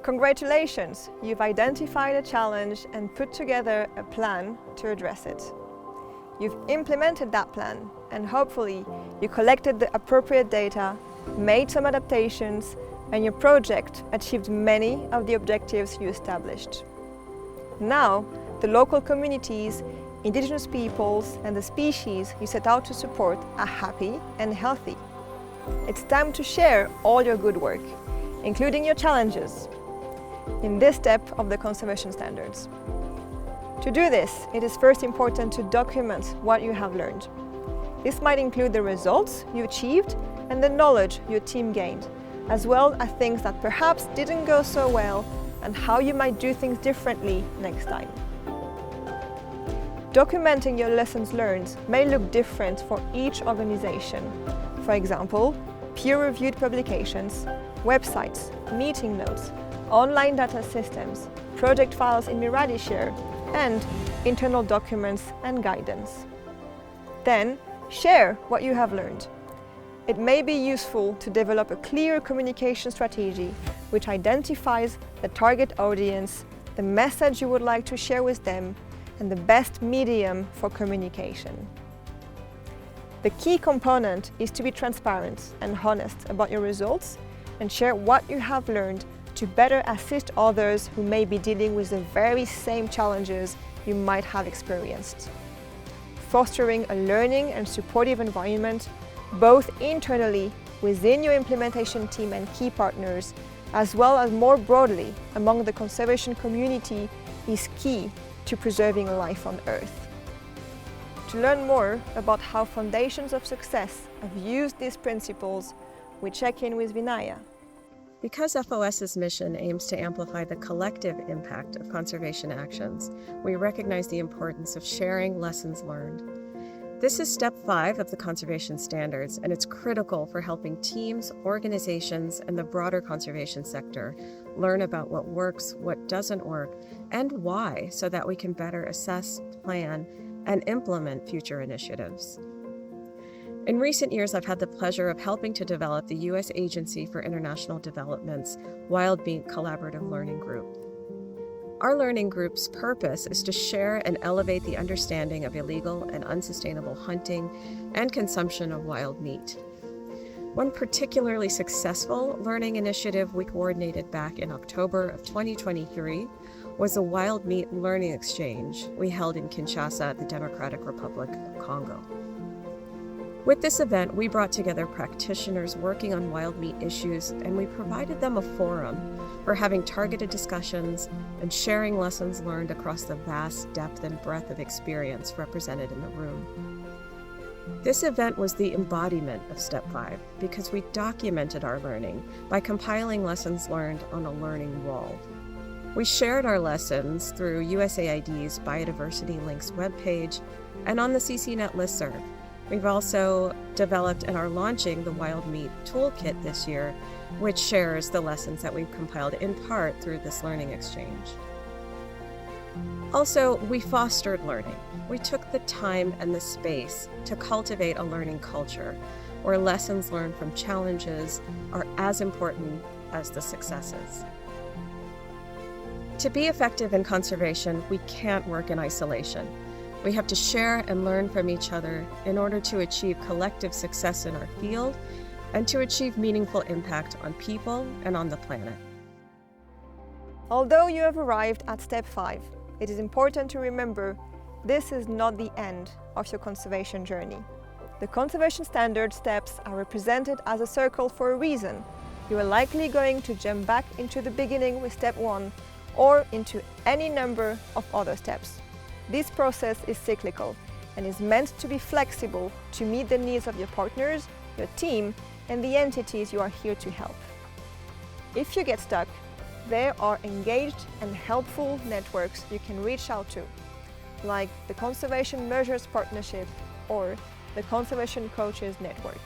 Congratulations! You've identified a challenge and put together a plan to address it. You've implemented that plan and hopefully you collected the appropriate data, made some adaptations, and your project achieved many of the objectives you established. Now, the local communities, indigenous peoples, and the species you set out to support are happy and healthy. It's time to share all your good work, including your challenges, in this step of the conservation standards. To do this, it is first important to document what you have learned. This might include the results you achieved and the knowledge your team gained, as well as things that perhaps didn't go so well and how you might do things differently next time. Documenting your lessons learned may look different for each organization. For example, peer-reviewed publications, websites, meeting notes, online data systems, project files in MiradiShare, and internal documents and guidance. Then, share what you have learned. It may be useful to develop a clear communication strategy which identifies the target audience, the message you would like to share with them, and the best medium for communication. The key component is to be transparent and honest about your results and share what you have learned to better assist others who may be dealing with the very same challenges you might have experienced. Fostering a learning and supportive environment, both internally within your implementation team and key partners, as well as more broadly among the conservation community, is key to preserving life on Earth. To learn more about how Foundations of Success have used these principles, we check in with Vinaya. Because FOS's mission aims to amplify the collective impact of conservation actions, we recognize the importance of sharing lessons learned. This is step 5 of the conservation standards, and it's critical for helping teams, organizations, and the broader conservation sector learn about what works, what doesn't work, and why, so that we can better assess, plan, and implement future initiatives. In recent years, I've had the pleasure of helping to develop the U.S. Agency for International Development's Wild Meat Collaborative Learning Group. Our learning group's purpose is to share and elevate the understanding of illegal and unsustainable hunting and consumption of wild meat. One particularly successful learning initiative we coordinated back in October of 2023 was a wild meat learning exchange we held in Kinshasa, the Democratic Republic of Congo. With this event, we brought together practitioners working on wild meat issues, and we provided them a forum for having targeted discussions and sharing lessons learned across the vast depth and breadth of experience represented in the room. This event was the embodiment of Step 5 because we documented our learning by compiling lessons learned on a learning wall. We shared our lessons through USAID's Biodiversity Links webpage and on the CCNet listserv. We've also developed and are launching the Wild Meat Toolkit this year, which shares the lessons that we've compiled in part through this learning exchange. Also, we fostered learning. We took the time and the space to cultivate a learning culture where lessons learned from challenges are as important as the successes. To be effective in conservation, we can't work in isolation. We have to share and learn from each other in order to achieve collective success in our field and to achieve meaningful impact on people and on the planet. Although you have arrived at Step 5, it is important to remember this is not the end of your conservation journey. The conservation standard steps are represented as a circle for a reason. You are likely going to jump back into the beginning with Step 1 or into any number of other steps. This process is cyclical and is meant to be flexible to meet the needs of your partners, your team, and the entities you are here to help. If you get stuck, there are engaged and helpful networks you can reach out to, like the Conservation Measures Partnership or the Conservation Coaches Network.